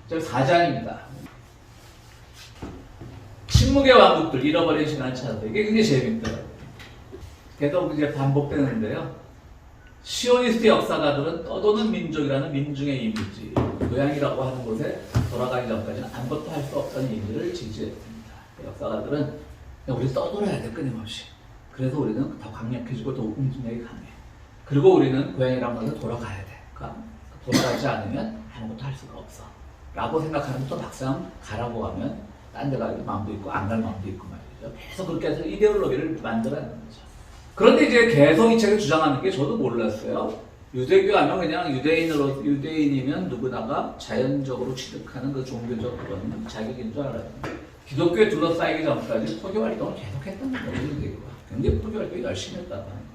저 4장입니다. 침묵의 왕국들, 잃어버린 시간을 찾아서. 이게 굉장히 재밌더라고요. 계속 이제 반복되는데요. 시오니스트 역사가들은 떠도는 민족이라는 민중의 이미지, 고향이라고 하는 곳에 돌아가기 전까지는 아무것도 할 수 없다는 이미지를 지지했습니다. 역사가들은 우리 떠돌아야 돼, 끊임없이. 그래서 우리는 더 강력해지고 더 움직임이 강해. 그리고 우리는 고향이라는 곳에 돌아가야 돼. 그러니까 돌아가지 않으면 아무것도 할 수가 없어. 라고 생각하면 또 막상 가라고 하면 딴 데 갈 마음도 있고 안 갈 마음도 있고 말이죠. 계속 그렇게 해서 이데올로기를 만들어내는 거죠. 그런데 이제 계속 이 책을 주장하는 게 저도 몰랐어요. 유대교 하면 그냥 유대인이면 누구나가 자연적으로 취득하는 그 종교적 그런 자격인 줄 알아요. 기독교에 둘러싸이기 전까지 포교 활동을 계속 했던 거예요, 유대교가. 굉장히 포교 활동을 열심히 했다고 하는 거예요.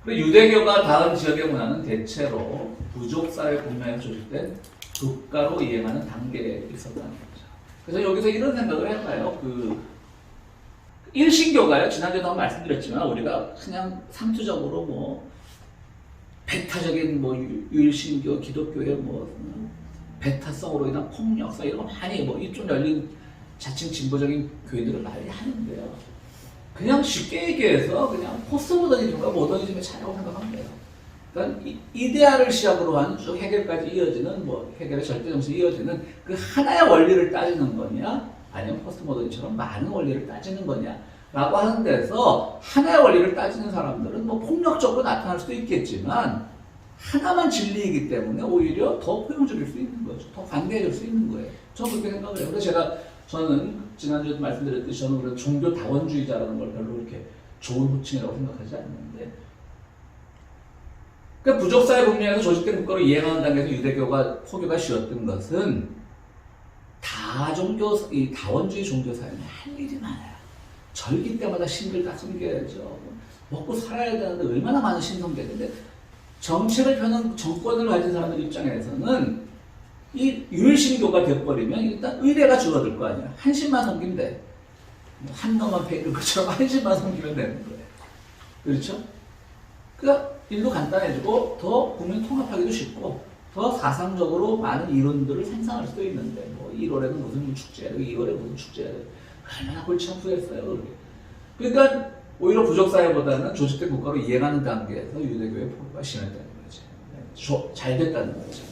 그리고 유대교가 닿은 지역의 문화는 대체로 부족사회 국면에서 조직된 국가로 이행하는 단계에 있었다는 거죠. 그래서 여기서 이런 생각을 해봐요. 일신교가요. 지난주에도 한번 말씀드렸지만 우리가 그냥 상투적으로 뭐 배타적인 뭐 일신교, 기독교의 뭐 배타성으로 인한 폭력성 이런 거 많이 뭐 이쪽 열린 자칭 진보적인 교회들을 많이 하는데요. 그냥 쉽게 얘기해서 그냥 포스모더니즘과 모더니즘의 차이라고 생각하면 돼요. 그러니까 이데아를 시작으로 하는 쭉 해결까지 이어지는 뭐 해결의 절대 정신이 이어지는 그 하나의 원리를 따지는 거냐, 아니면 포스트모더니즘처럼 많은 원리를 따지는 거냐 라고 하는 데서 하나의 원리를 따지는 사람들은 뭐 폭력적으로 나타날 수도 있겠지만 하나만 진리이기 때문에 오히려 더 포용적일 수 있는 거죠. 더 관대해질 수 있는 거예요. 저는 그렇게 생각을 해요. 그래서 저는 지난주에도 말씀드렸듯이 저는 그런 종교 다원주의자라는 걸 별로 그렇게 좋은 호칭이라고 생각하지 않는데, 그러니까 부족사회 국면에서 조직된 국가로 이행하는 단계에서 유대교가 포교가 쉬웠던 것은 이 다원주의 종교사회는 할 일이 많아요. 절기 때마다 신들 다 섬겨야죠. 먹고 살아야 되는데 얼마나 많은 신 섬겨야 되는데, 정책을 펴는 정권을 가진 사람들 입장에서는 이 율신교가 되어버리면 일단 의례가 줄어들 거 아니야. 한 신만 섬기면 돼. 한 놈만 패는 것처럼 한 신만 섬기면 되는 거예요. 그렇죠? 그러니까 일도 간단해지고 더 국민 통합하기도 쉽고 더 사상적으로 많은 이론들을 생산할 수도 있는데, 뭐 1월에는 무슨 축제야, 2월에 무슨 축제야, 얼마나 골치 아프겠어요. 그러니까 오히려 부족사회보다는 조직된 국가로 이행하는 단계에서 유대교의 포교가 심했다는 거죠. 잘 됐다는 거죠.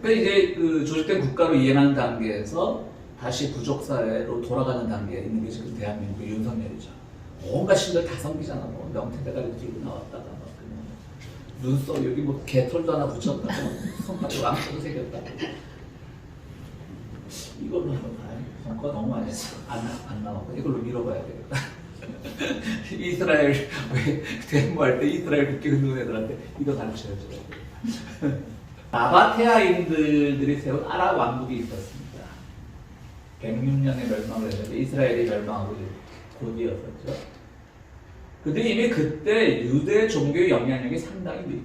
그러니까 이제 그 조직된 국가로 이행하는 단계에서 다시 부족사회로 돌아가는 단계에 있는 게 지금 대한민국의 윤석열이죠. 온갖 신들 다 섬기잖아. 뭐 명태대가리 들고 나왔다가 막 눈썹 여기 뭐 개털도 하나 붙였다가 손가락에 왕자도 새겼다가 이걸로 한번 봐요. 성과 너무 많이 했어. 안 나오고 이걸로 밀어봐야 되겠다. 이스라엘 왜 데모할 때 이스라엘 국기 흔드는 애들한테 이거 가르쳐야죠. 나바테아인들이 세운 아랍 왕국이 있었습니다. 106년에 멸망을 했는데 이스라엘이 멸망하고 곧이었었죠. 근데 이미 그때 유대 종교의 영향력이 상당히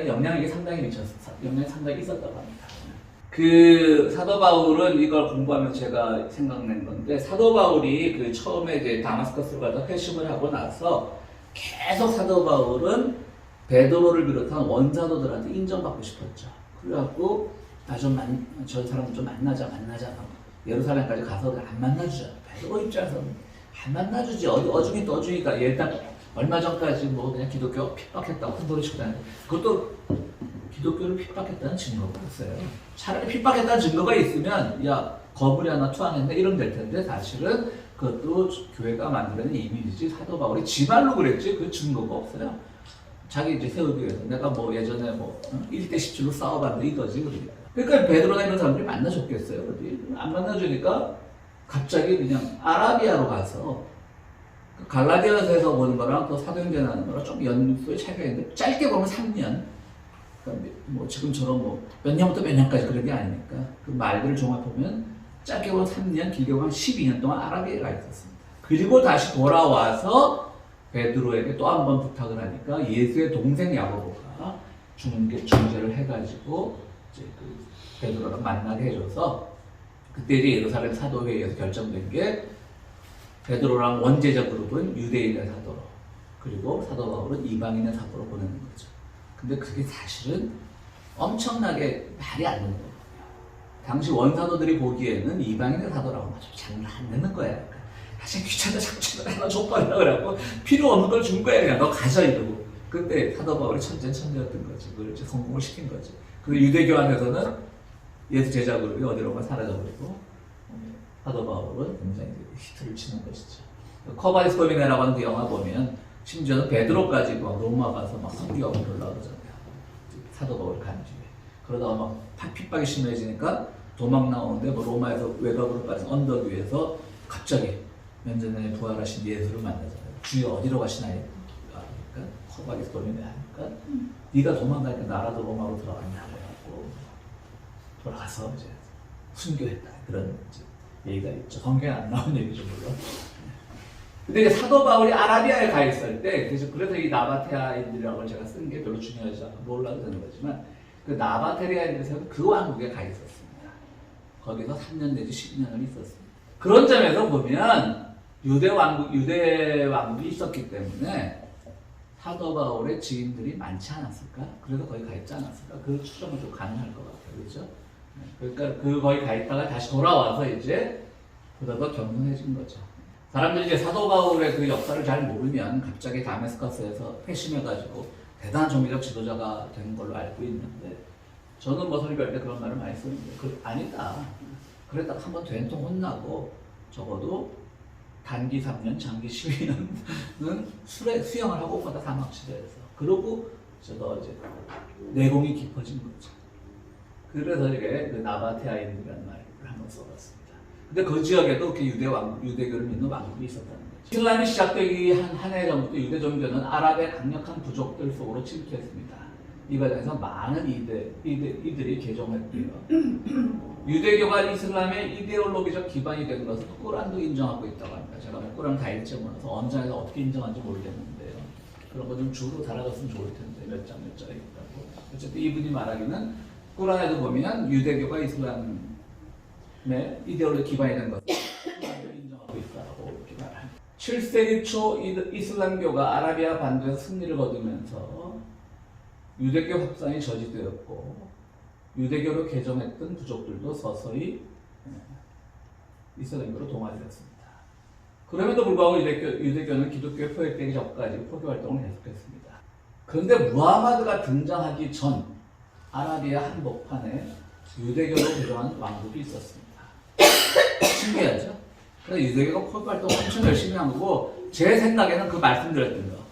영향이 상당히 있었다고 합니다. 그 사도 바울은 이걸 공부하면서 제가 생각낸 건데, 사도 바울이 그 처음에 이제 다마스커스로 가서 회심을 하고 나서 계속 사도 바울은 베드로를 비롯한 원사도들한테 인정받고 싶었죠. 그래갖고 저 사람 좀 만나자. 예루살렘까지 가서 안 만나주잖아. 베드로 입장에서는 안 만나주지. 어중이 떠주니까 일단 얼마 전까지 뭐 그냥 기독교 핍박했다고 큰 소리 치고 다니는데, 그것도 기독교를 핍박했다는 증거가 없어요. 차라리 핍박했다는 증거가 있으면 야 거부리 하나 투항했네 이러면 될 텐데, 사실은 그것도 교회가 만들어낸 이미지지 사도 바울이 지 말로 그랬지 그 증거가 없어요. 자기 이제 세우기 위해서 내가 뭐 예전에 뭐 1대 17로 싸워봤는데 이거지. 그러니까 베드로나 이런 사람들이 만나줬겠어요. 안 만나주니까 갑자기 그냥 아라비아로 가서 갈라디아서에서 보는 거랑 또 사도행전에 하는 거랑 좀 연수의 차이가 있는데, 짧게 보면 3년, 그러니까 뭐 지금처럼 뭐 몇 년부터 몇 년까지 그런 게 아니니까 그 말들을 종합하면 짧게 보면 3년, 길게 보면 12년 동안 아라비아에 가 있었습니다. 그리고 다시 돌아와서 베드로에게 또 한 번 부탁을 하니까 예수의 동생 야고보가 중재를 해가지고 이제 그 베드로랑 만나게 해줘서, 그때 이제 예루살렘 사도회의에서 결정된 게 베드로랑 원죄자 그룹은 유대인의 사도로, 그리고 사도 바울은 이방인의 사도로 보내는 거죠. 근데 그게 사실은 엄청나게 말이 안 되는 거예요. 당시 원사도들이 보기에는 이방인의 사도라고 장난하는 거야. 사실 귀찮다 자꾸 하나 족발이라 그래갖고 필요 없는 걸 준 거야. 그냥 너 가져 이러고. 그때 사도 바울이 천재였던 거지. 그걸 이제 성공을 시킨 거지. 그리고 유대교 안에서는 예수 제자 그룹이 어디론가 사라져버리고 사도 바울은 굉장히 히트를 치는 것이죠. 커바리스 도미네라고 하는 그 영화 보면 심지어는 베드로까지 막 로마 가서 막 선교하고 그러려고 그러잖아요. 사도 바울 간 뒤에. 그러다가 막 핍박이 심해지니까 도망 나오는데 뭐 로마에서 외곽으로 빠진 언덕 위에서 갑자기 몇 년 전에 부활하신 예수를 만나잖아요. 주여 어디로 가시나요? 그러니까 커바리스 도미네 하니까 네가 도망가니까 나라도 로마로 들어갔냐 그래갖고 돌아가서 이제 순교했다. 그런 얘기가 있죠. 성경에 안 나온 얘기죠, 물론. 근데 이제 사도 바울이 아라비아에 가 있을 때, 그래서 이 나바테아인들이라고 제가 쓴 게 별로 중요하지 않고 몰라도 되는 거지만, 그 나바테아인들에서는 그 왕국에 가 있었습니다. 거기서 3년 내지 10년을 있었습니다. 그런 점에서 보면, 유대 왕국이 있었기 때문에, 사도 바울의 지인들이 많지 않았을까? 그래서 거기 가 있지 않았을까? 그 추정은 좀 가능할 것 같아요. 그렇죠? 그러니까 거기 가 있다가 다시 돌아와서 이제 보다 더 겸손해진 거죠. 사람들이 이제 사도 바울의 그 역사를 잘 모르면 갑자기 다메스커스에서 회심해가지고 대단한 종교적 지도자가 된 걸로 알고 있는데 저는 뭐 설교할 때 그런 말을 많이 쓰는데 아니다. 그랬다가 한번 된통 혼나고 적어도 단기 3년, 장기 12년은 수영을 하고 오다 사막지대에서 그러고 저도 이제 내공이 깊어진 거죠. 그래서 이게 그 나바테아인이라는 말을 한번 써봤습니다. 근데 그 지역에도 그 유대교를 믿는 왕국이 있었다는 거죠. 이슬람이 시작되기 한 해 전부터 유대 종교는 아랍의 강력한 부족들 속으로 침투했습니다. 이 과정에서 많은 이들이 개종했고요. 유대교가 이슬람의 이데올로기적 기반이 된 것은 꾸란도 인정하고 있다고 합니다. 제가 꾸란 다 읽지 못해서 언장에서 어떻게 인정하는지 모르겠는데요. 그런 거 좀 주로 달아갔으면 좋을 텐데 몇 장에 있다고. 어쨌든 이분이 말하기는 꾸란에도 보면 유대교가 이슬람의 이데올로기 기반이 된 것을 인정하고 있다고 이렇게 말합니다. 7세기 초 이슬람교가 아라비아 반도에서 승리를 거두면서 유대교 확산이 저지되었고 유대교로 개종했던 부족들도 서서히 이슬람교로 동화되었습니다. 그럼에도 불구하고 유대교는 기독교에 포획되기 전까지 포교 활동을 계속했습니다. 그런데 무하마드가 등장하기 전 아라비아 한복판에 유대교로 개종한 왕국이 있었습니다. 신기하죠? 그래서 유대교가 포교 활동을 엄청 열심히 한 거고 제 생각에는 그 말씀드렸던 거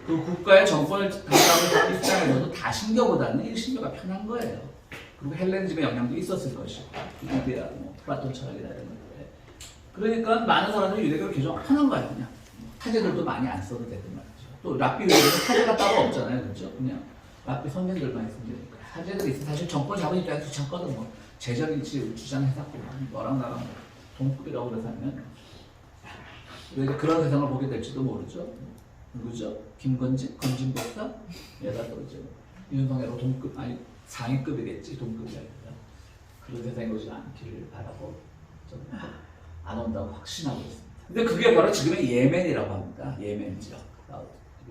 그 국가의 정권을 담당하는 입장에서도 다신교보다는 일신교가 편한 거예요. 그리고 헬레니즘의 영향도 있었을 것이고 이데아, 플라톤 철학이나 이런 것들. 그러니까 많은 사람들이 유대교를 개종하는 거예요. 그냥 타제들도 많이 안 써도 되는 말이죠. 또 랍비 유대교는 타제가 따로 없잖아요, 그렇죠? 그냥 랍비 선생들만 있으면 되니까 타제들이 있어. 사실 정권 잡은 입장에서 귀찮거든. 뭐 제정일치 주장해갖고 너랑 나랑 동급이라고 그래서 하면 우리가 그런 세상을 보게 될지도 모르죠. 누구죠? 김건진? 건진 박사? 얘가 또 이제 윤석열하고 동급, 아니 상위급이겠지, 동급이 아니라. 그런 세상이 오지 않기를 바라고 좀 안 온다고 확신하고 있습니다. 근데 그게 바로 지금의 예멘이라고 합니다. 예멘 지역.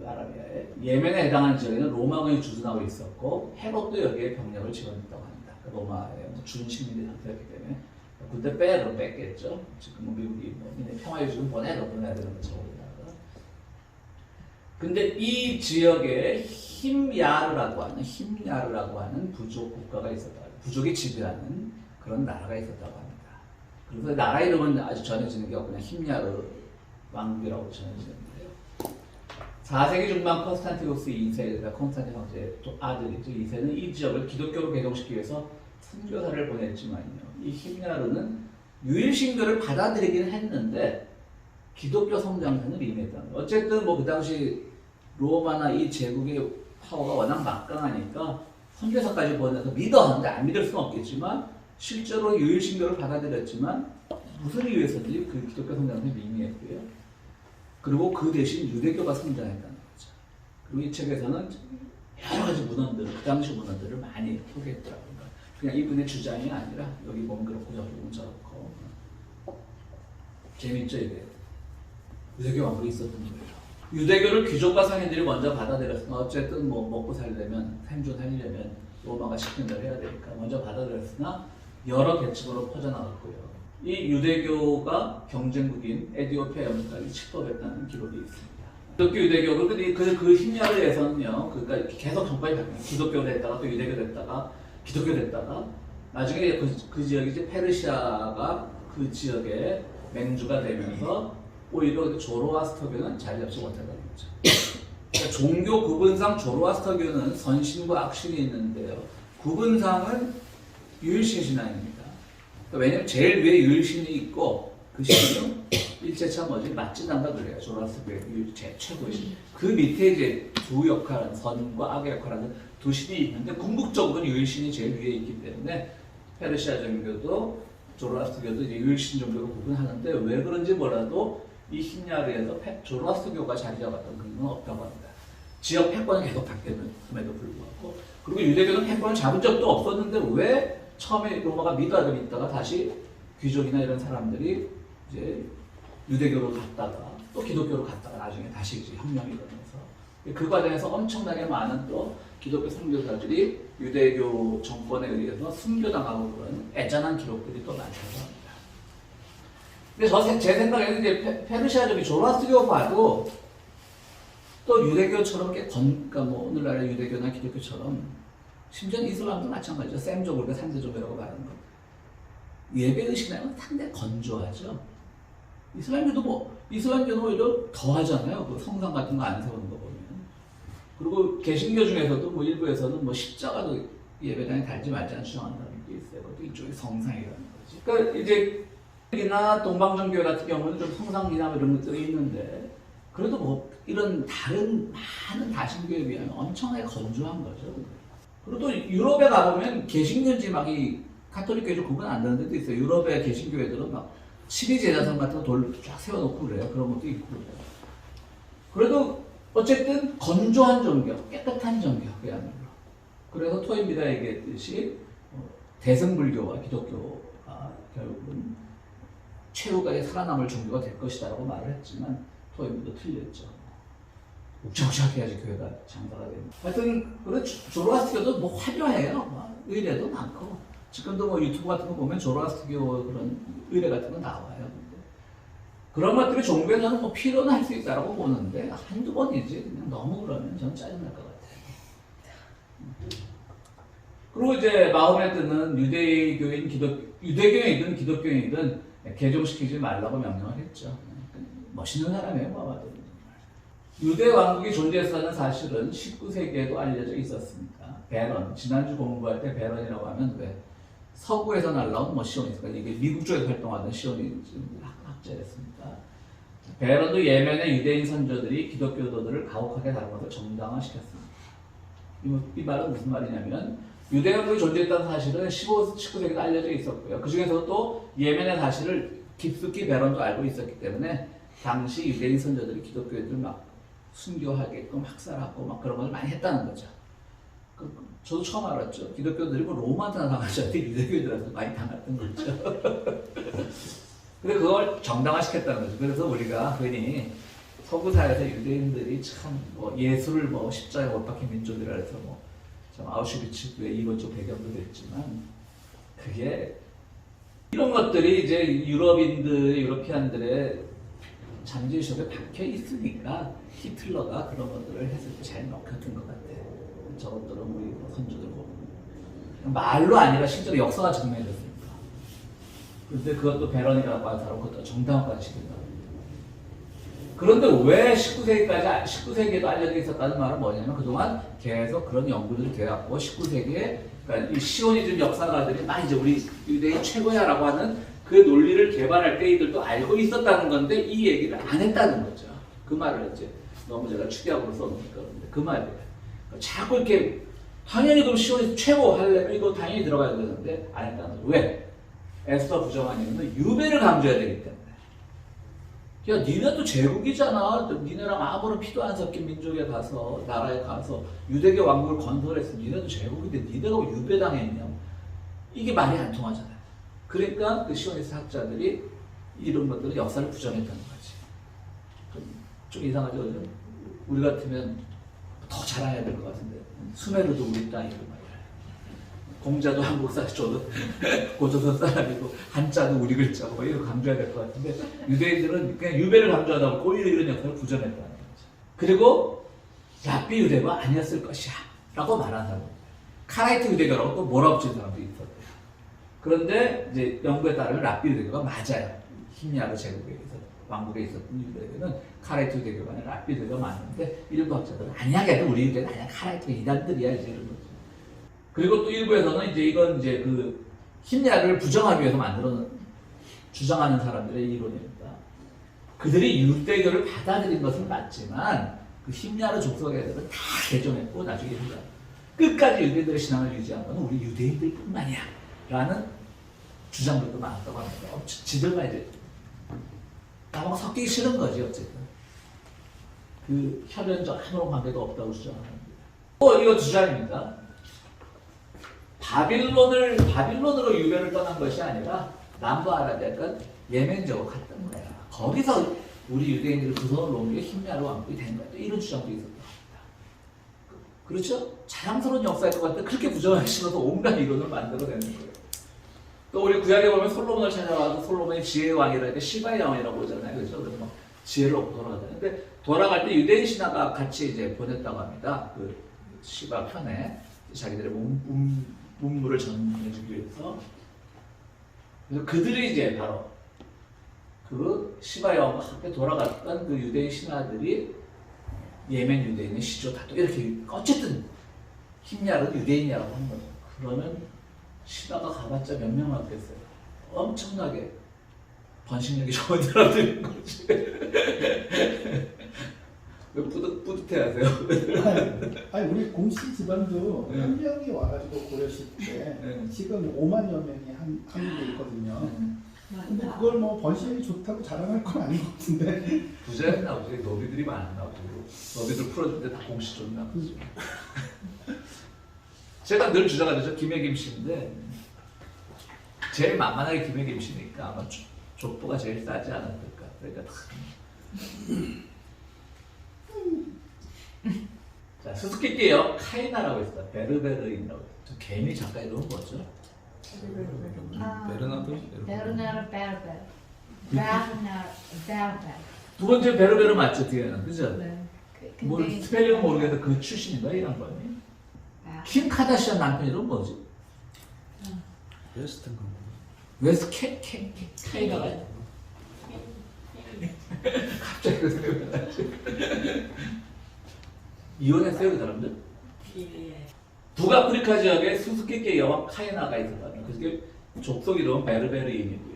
아라비아의. 예멘에 해당하는 지역에는 로마군이 주둔하고 있었고 헤롯도 여기에 병력을 지원했다고 합니다. 로마의 주둔 식민지 상태였기 때문에 그때 뺐겠죠. 지금 미국이 평화유지군 보내야 되는 거죠. 근데 이 지역에 힘야르라고 하는 부족 국가가 있었다. 부족이 지배하는 그런 나라가 있었다고 합니다. 그래서 나라 이름은 아주 전해지는 게 그냥 힘야르 왕국이라고 전해지는데요. 4세기 중반 콘스탄티누스 2세, 콘스탄틴 황제의 아들이죠. 2세는 이 지역을 기독교로 개종시키기 위해서 선교사를 보냈지만요. 이 힘야르는 유일신교를 받아들이기는 했는데 기독교 성장세는 임했다는 거예요. 어쨌든 뭐 그 당시 로마나 이 제국의 파워가 워낙 막강하니까 선교사까지 보내서 믿었는데 안 믿을 수는 없겠지만 실제로 유일신교를 받아들였지만 무슨 이유에서인지 그 기독교 성장세 미미했고요. 그리고 그 대신 유대교가 성장했다는 거죠. 그리고 이 책에서는 여러 가지 문헌들을, 그 당시 문헌들을 많이 소개했더라고요. 그냥 이분의 주장이 아니라 여기 보면 그렇고 저기 보면 저렇고 재밌죠 이게. 유대교 왕국이 있었던 거예요. 유대교를 귀족과 상인들이 먼저 받아들였으나 어쨌든 뭐 먹고 살려면 생존하려면 로마가 시킨 대로 해야 되니까 먼저 받아들였으나 여러 계층으로 퍼져나갔고요. 이 유대교가 경쟁국인 에티오피아 연까지 침범했다는 기록이 있습니다. 기독교 유대교를 그 힘야에서는요, 그러니까 계속 정권이 바뀌어요. 기독교 됐다가 또 유대교 됐다가 기독교 됐다가 나중에 그 지역이 이제 페르시아가 그 지역의 맹주가 되면서 오히려 조로아스터교는 자리 잡지 못한다는 거죠. 그러니까 종교 구분상 조로아스터교는 선신과 악신이 있는데요. 구분상은 유일신 신앙입니다. 그러니까 왜냐면 제일 위에 유일신이 있고 그 신은 일제차 뭐지 맞지단다 그래요. 조로아스터교의 최고의 신. 그 밑에 이제 두 역할은 선과 악의 역할하는 두 신이 있는데 궁극적으로는 유일신이 제일 위에 있기 때문에 페르시아 종교도 조로아스터교도 이제 유일신 종교로 구분하는데 왜 그런지 몰라도 이 흰야르에서 조로아스터교가 자리 잡았던 근거는 없다고 합니다. 지역 패권은 계속 바뀌었음에도 불구하고 그리고 유대교는 패권을 잡은 적도 없었는데 왜 처음에 로마가 미도하고 있다가 다시 귀족이나 이런 사람들이 이제 유대교로 갔다가 또 기독교로 갔다가 나중에 다시 이제 혁명이 일어나서 그 과정에서 엄청나게 많은 또 기독교 선교사들이 유대교 정권에 의해서 순교당하고 그런 애잔한 기록들이 또 많다고 합니다. 근데 제 생각에는 이제 페르시아족이 조로아스터교 봐도 또 유대교처럼 그러니까 뭐 오늘날의 유대교나 기독교처럼 심지어 이슬람도 마찬가지죠. 셈족을 3대족이라고 말하는 것. 예배의식이라면 상당히 건조하죠. 이슬람교는 오히려 더 하잖아요. 그 성상 같은 거 안 세우는 거 보면. 그리고 개신교 중에서도 뭐 일부에서는 뭐 십자가도 예배당에 달지 말자는 주장한다는 게 있어요. 그것도 일종의 성상이라는 거지. 그러니까 이제 이나 동방정교 같은 경우는 좀 성상이나 이런 것들이 있는데 그래도 뭐 이런 다른 많은 다신교에 비하면 엄청나게 건조한 거죠. 그리고 또 유럽에 가보면 개신교인지 막 이 가톨릭교회도 구분 안 되는 데도 있어요. 유럽의 개신교회들은 막 시리제자성 같은 거 돌 쫙 세워놓고 그래요. 그런 것도 있고 그래요. 그래도 어쨌든 건조한 종교, 깨끗한 종교 그야말로. 그래서 토인비가 얘기했듯이 대승불교와 기독교가 결국은 최후까지 살아남을 종교가 될 것이다라고 말을 했지만 토인비도 틀렸죠. 욱적욱적해야지 교회가 장사가 됩니다. 하여튼 그런 조로아스터교도 뭐 화려해요. 의례도 많고 지금도 뭐 유튜브 같은 거 보면 조로아스터교 그런 의례 같은 거 나와요. 근데 그런 것들이 종교에 저는 뭐 필요는 할 수 있다라고 보는데 한두 번이지 그냥 너무 그러면 저는 짜증날 것 같아요. 그리고 이제 마음에 드는 유대교인이든 기독교인이든 개종시키지 말라고 명령을 했죠. 멋있는 사람이에요, 뭐 봐도. 유대 왕국이 존재했다는 사실은 19세기에도 알려져 있었습니다. 베런, 지난주 공부할 때 베런이라고 하면 왜 서구에서 날라온 뭐 시오니스트가 이게 미국 쪽에서 활동하던 시오니스트 학자였습니다. 베런도 예멘의 유대인 선조들이 기독교도들을 가혹하게 다룬 것을 정당화시켰습니다. 이 말은 무슨 말이냐면 유대 왕국이 존재했다는 사실은 19세기도 알려져 있었고요. 그 중에서도 또 예멘의 사실을 깊숙이 베런도 알고 있었기 때문에 당시 유대인 선조들이 기독교인들 막 순교하게끔 학살하고 막 그런 걸 많이 했다는 거죠. 저도 처음 알았죠. 기독교들이 뭐 로마한테나 당하지 않는데 유대교인들한테 많이 당했던 거죠. 근데 그걸 정당화시켰다는 거죠. 그래서 우리가 흔히 서구사회에서 유대인들이 참 뭐 예술을 뭐 십자가에 못 박힌 민족이라 해서 뭐 참 아우슈비츠의 이론적 배경도 됐지만 그게 이런 것들이 이제 유러피안들의 잠재의식에 박혀 있으니까 히틀러가 그런 것들을 했을 때 잘 먹혔던 것 같아요. 저것들은 우리 선조들 보면 말로 아니라 실제로 역사가 증명해졌으니까. 그런데 그것도 베런이라고 하는 사람 그것도 정당화까지 시킨다. 그런데 왜 19세기에도 알려져 있었다는 말은 뭐냐면 그동안 계속 그런 연구들이 되었고 19세기에 그러니까 이 시오니즘 역사가들이 막 이제 우리 유대인 최고야라고 하는 그 논리를 개발할 때 이들도 알고 있었다는 건데 이 얘기를 안 했다는 거죠. 그 말을 이제 너무 제가 축약으로 써놓으니까 그런데 그 말이에요. 자꾸 이렇게 당연히 그럼 시오니즘 최고 하려면 이거 당연히 들어가야 되는데 안 했다는 거죠. 왜? 에스더 부정한 이유는 유배를 강조해야 되기 때문에. 야, 니네도 제국이잖아. 니네랑 아무런 피도 안 섞인 민족에 가서, 나라에 가서, 유대교 왕국을 건설해서 니네도 제국인데 니네가 왜 유배당했냐. 이게 말이 안 통하잖아요. 그러니까 그 시오니스트 학자들이 이런 것들은 역사를 부정했다는 거지. 좀 이상하죠. 우리 같으면 더 자랑해야 될 것 같은데. 수메르도 우리 땅이고 말이야. 공자도 한국 사람, 저도 고조선 사람이고 한자도 우리 글자고 뭐 이런 거 강조해야 될 것 같은데 유대인들은 그냥 유배를 강조하다 보고 오히려 이런 역할을 부정했다는 거죠. 그리고 랍비 유대가 아니었을 것이야 라고 말한 사람입니다. 카라이트 유대교라고 또 몰아붙인 사람도 있었대요. 그런데 이제 연구에 따르면 랍비 유대교가 맞아요. 히미아르 제국에 있었던 왕국에 있었던 유대교는 카라이트 유대교가 아니라 랍비 유대교가 맞는데 일부 학자들은 아니야 걔는 우리 유대는 아니야 카라이트가 이단들이야 이제 이런 거죠. 그리고 또 일부에서는 이제 이건 이제 그 히미아르를 부정하기 위해서 만들어 주장하는 사람들의 이론입니다. 그들이 유대교를 받아들인 것은 맞지만 그 히미아르 족속 애들은 다 개종했고 나중에 끝까지 유대인들의 신앙을 유지한 건 우리 유대인들 뿐만이야 라는 주장들도 많았다고 합니다. 지들만 이제 나하고 섞이기 싫은 거지 어쨌든 그 혈연적 아무런 관계도 없다고 주장합니다. 이거 주장입니다. 바빌론으로 유배를 떠난 것이 아니라 남부 아라비아, 그러니까 예멘 지역으로 갔던 거야. 거기서 우리 유대인들이 그 손을 놓은 게 히미아르 왕국이 된 거야. 이런 주장도 있었던 겁니다. 그렇죠? 자랑스러운 역사일 것 같은데 그렇게 부정하기 싫어서 온갖 이론을 만들어내는 거예요. 또 우리 구약에 보면 솔로몬을 찾아가서 솔로몬이 지혜의 왕이라 해서 시바의 왕이라고 보잖아요. 그렇죠? 그래서 막 지혜를 얻고 돌아가는데 돌아갈 때 유대인 신하가 같이 이제 보냈다고 합니다. 그 시바 편에 자기들의 문물을 전해주기 위해서. 그래서 그들이 이제 바로 그 시바의 왕과 함께 돌아갔던 그 유대인 신하들이 예멘 유대인의 시조다 또 이렇게 어쨌든 히미아르는 유대인이라고 하는 거죠. 그러면 시바가 가봤자 몇 명 왔겠어요. 엄청나게 번식력이 좋은 사람들인 거지. 왜 뿌듯해하세요? 아니 우리 공씨 집안도 한 명이 와가지고 고려시 때 지금 5만여 명이 한국에 있거든요. 근데 그걸 뭐 번식이 좋다고 자랑할 건 아닌 것 같은데. 부자였나 보지. 노비들이 많았나 보지. 노비들 풀어주는데 다 공시 줬나 보지. 제가 늘 주장하죠. 김해김 씨인데 제일 만만하게 김해김 씨니까 아마 족보가 제일 싸지 않았을까. 그러니까 자, 수수께끼요. 카이나라고 있어. 베르베르인이라고 있어. 저 개미 작가 이름은 뭐죠? 베르나르. 두 번째 베르베르 맞죠? 뒤에는 그죠? 네. 뭐 스펠링은 모르겠는데 그 출신인가 이런 거니? 킴 카다시안 남편 이름 뭐지? 웨스턴 거. 웨스 카이나가 갑자기 그 생각이 나지. 이혼했어요 그 사람들? 북아프리카 지역에 수수께끼 여왕 카이나가 있었거든요. 그게 족속 이름은 베르베르인이고요.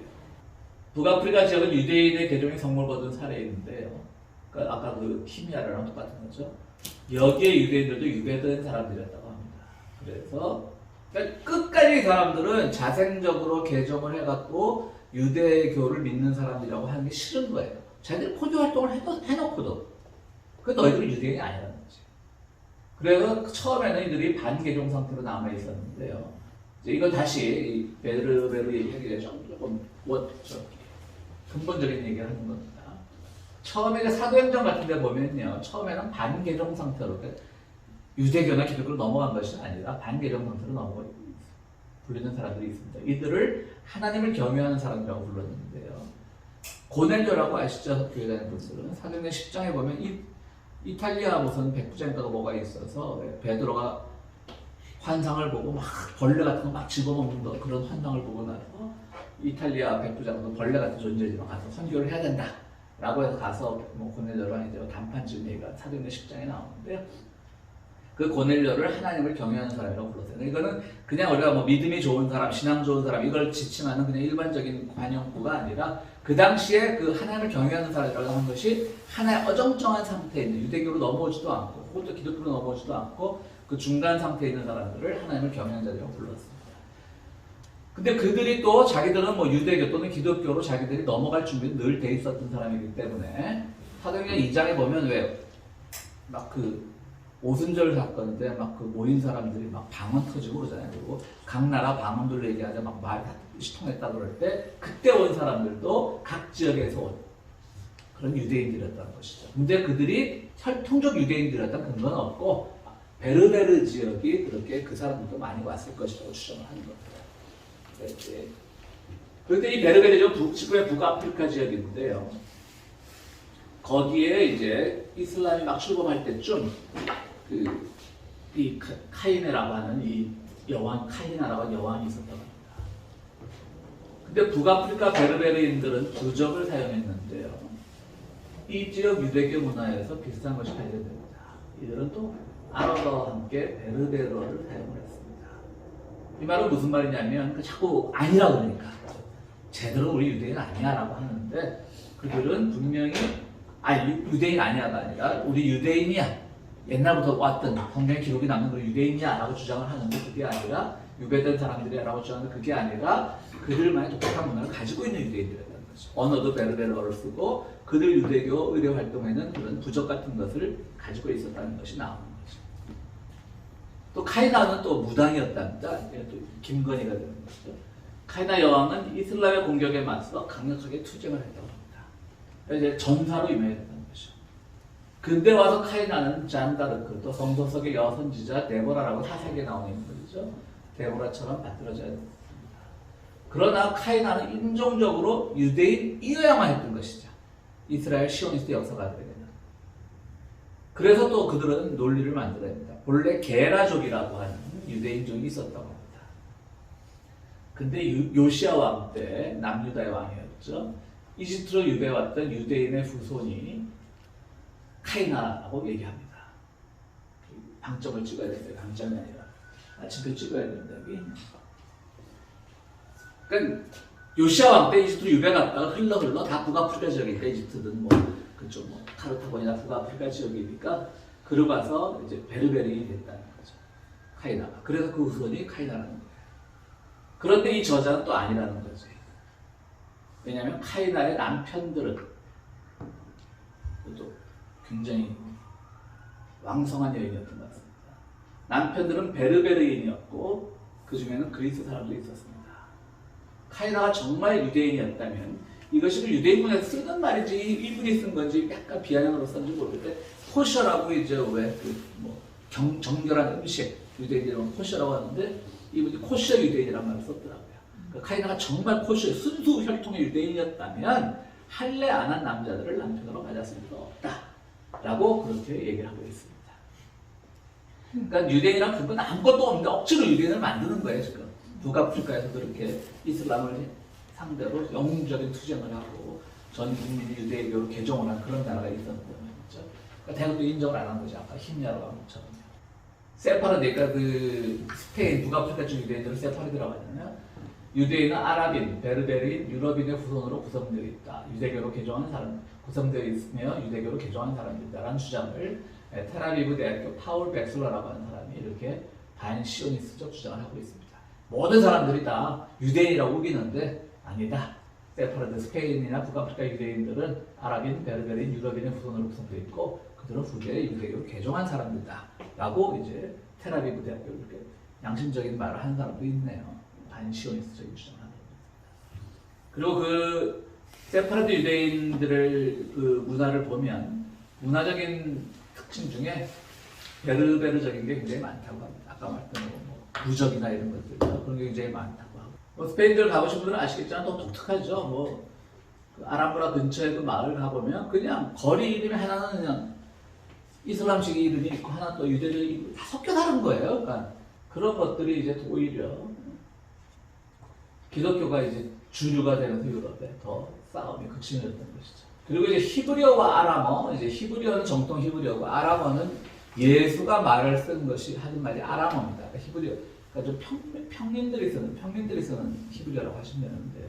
북아프리카 지역은 유대인의 개종의 성물을 거둔 사례인데요. 그러니까 아까 그 히미아르랑 똑같은 거죠. 여기에 유대인들도 유배된 사람들이었다고 합니다. 그래서 그러니까 끝까지 이 사람들은 자생적으로 개종을 해갖고 유대교를 믿는 사람들이라고 하는 게 싫은 거예요. 자기들이 포교 활동을 해놓고도 그 너희들은 유대인이 아니라는 거지. 그래서 처음에는 이들이 반개종 상태로 남아 있었는데요. 이제 이걸 다시 베르베르 얘기하기 위해 조금 근본적인 얘기를 하는 겁니다. 처음에 사도행전 같은 데 보면요. 처음에는 반개종 상태로 유대교나 기독교로 넘어간 것이 아니라 반개종 상태로 넘어가 불리는 사람들이 있습니다. 이들을 하나님을 경외하는 사람이라고 불렀는데요. 고넬료라고 아시죠? 교회 다니는 분들은 사도행전 10장에 보면 이탈리아 무슨 백부장가가 뭐가 있어서 베드로가 환상을 보고 막 벌레 같은 거 막 집어먹는 그런 환상을 보고 나서 이탈리아 백부장도 벌레 같은 존재지만 가서 선교를 해야 된다 라고 해서 가서 뭐 고넬료랑 이제談判지은 얘기가 사도행전 10장에 나오는데요. 그 고넬료를 하나님을 경외하는 사람이라고 불렀어요. 이거는 그냥 우리가 뭐 믿음이 좋은 사람, 신앙 좋은 사람 이걸 지칭하는 그냥 일반적인 관용구가 아니라 그 당시에 그 하나님을 경외하는 사람이라고 하는 것이 하나의 어정쩡한 상태에 있는 유대교로 넘어오지도 않고 혹은 또 기독교로 넘어오지도 않고 그 중간 상태에 있는 사람들을 하나님을 경외하는 자들이라고 불렀습니다. 근데 그들이 또 자기들은 뭐 유대교 또는 기독교로 자기들이 넘어갈 준비는 늘 돼 있었던 사람이기 때문에 사도행전 2장에 보면 왜 막 그 오순절 사건인데 막 그 모인 사람들이 막 방언 터지고 그러잖아요. 그리고 각 나라 방언들로 얘기하자 막 말이 다 통했다 그럴 때 그때 온 사람들도 각 지역에서 온 그런 유대인들이었다는 것이죠. 근데 그들이 혈통적 유대인들이었다는 근거는 없고 베르베르 지역이 그렇게 그 사람들도 많이 왔을 것이라고 추정을 하는 겁니다. 네. 그런데 이 베르베르 지역 지금의 북아프리카 지역인데요. 거기에 이제 이슬람이 막 출범할 때쯤 이 카이네라고 하는 이 여왕 카이나라고 하는 여왕이 있었다고 합니다. 근데 북아프리카 베르베르인들은 부적을 사용했는데요. 이 지역 유대교 문화에서 비슷한 것이 발견됩니다. 이들은 또 아랍어와 함께 베르베르어를 사용을 했습니다. 이 말은 무슨 말이냐면 자꾸 아니라고 그러니까 제대로 우리 유대인 아니야라고 하는데 그들은 분명히 유대인 아니야가 아니라 우리 유대인이야. 옛날부터 왔던 성경의 기록이 남는 그 유대인이야 라고 주장을 하는데 그게 아니라 유배된 사람들이야 라고 주장하는데 그게 아니라 그들만의 독특한 문화를 가지고 있는 유대인들이라는 거죠. 언어도 베르베르어를 쓰고 그들 유대교 의료 활동에는 그런 부적 같은 것을 가지고 있었다는 것이 나오는 거죠. 또 카이나는 또 무당이었답니다. 또 김건희가 되는 거죠. 카이나 여왕은 이슬람의 공격에 맞서 강력하게 투쟁을 했다고 합니다. 이제 전사로 유명했다는 거죠. 근데 와서 카이나는 잔다르크 또 성서석의 여선지자 데보라라고 사색에 나오는 인물이죠. 데보라처럼 만들어져야 됩니다. 그러나 카이나는 인종적으로 유대인 이어야만 했던 것이죠. 이스라엘 시오니스트 역사가들에게는. 그래서 또 그들은 논리를 만들어냅니다. 본래 게라족이라고 하는 유대인족이 있었다고 합니다. 근데 요시아 왕 때 남유다의 왕이었죠. 이집트로 유배왔던 유대인의 후손이 카이나라고 얘기합니다. 방점을 찍어야 된다. 방점이 아니라 아침표 찍어야 된다. 그러니까 요시아 왕 때 이집트로 유배 갔다가 흘러 다 북아프리카 지역이니까 이집트든 뭐 그쪽 뭐 카르타고니나 북아프리카 지역이니까 그러가서 이제 베르베르인이 됐다는 거죠. 카이나가. 그래서 그 후손이 카이나라는 거예요. 그런데 이 저자는 또 아니라는 거죠. 왜냐하면 카이나의 남편들은 또 굉장히 왕성한 여인이었던 것 같습니다. 남편들은 베르베르인이었고 그 중에는 그리스 사람들이 있었습니다. 카이나가 정말 유대인이었다면 이것이 그 유대인문에서 쓰는 말인지 이분이 쓴 건지 약간 비아냥으로 썼는지 모르겠는데 코셔라고 이제 왜 정결한 음식 유대인이라고 코셔라고 하는데 이분이 코셔 유대인이라는 말을 썼더라고요. 그러니까 카이나가 정말 코셔 순수 혈통의 유대인이었다면 할례 안 한 남자들을 남편으로 맞았을 리가 없다라고 그렇게 얘기를 하고 있습니다. 그러니까 유대인이란 근거는 아무것도 없는데 억지로 유대인을 만드는 거예요 지금. 북아프리카에서 그렇게 이슬람을 상대로 영웅적인 투쟁을 하고 전 국민이 유대교로 개종을 한 그런 나라가 있었는데 말이죠. 그러니까 대국도 인정을 안 한 거죠. 아까 힘야로 왕처럼요. 세파르드, 그러니까 그 스페인, 북아프리카 쪽 유대인들을 세파르드라고 하잖아요. 유대인은 아랍인, 베르베르인, 유럽인의 후손으로 구성되어 있다. 유대교로 개종한 사람, 구성되어 있으며 유대교로 개종한 사람들이다라는 주장을 텔아비브 대학교 파울 백슬러라고 하는 사람이 이렇게 반시오니스트적 주장을 하고 있습니다. 모든 사람들이 다 유대인이라고 우기는데 아니다. 세파르드, 스페인이나 북아프리카 유대인들은 아랍인, 베르베르인, 유럽인의 후손으로 구성되어 있고 그들은 후대에 유대교로 개종한 사람들이다. 라고 이제 텔아비브 대학교 이렇게 양심적인 말을 하는 사람도 있네요. 반시오니스트적인 주장을 하는 겁니다. 그리고 그 세파르드 유대인들의 그 문화를 보면 문화적인 특징 중에 베르베르적인 게 굉장히 많다고 합니다. 아까 말했던 뭐 부적이나 이런 것들 그런 게 굉장히 많다고 하고 뭐 스페인들 가보신 분들은 아시겠지만 또 독특하죠. 뭐 그 아람브라 근처에 그 마을 가보면 그냥 거리 이름이 하나는 그냥 이슬람식 이름이 있고 하나 또 유대적 이름이 다 섞여 다른 거예요. 그러니까 그런 것들이 이제 오히려 기독교가 이제 주류가 되면서 유럽에 더 싸움이 극심해졌던 것이죠. 그리고 이제 히브리어와 아람어, 이제 히브리어는 정통 히브리어고 아람어는 예수가 말을 쓴 것이 하는 말이 아람어입니다. 그러니까 히브리어, 그러니까 좀 평민들이 쓰는 히브리어라고 하시면 되는데요.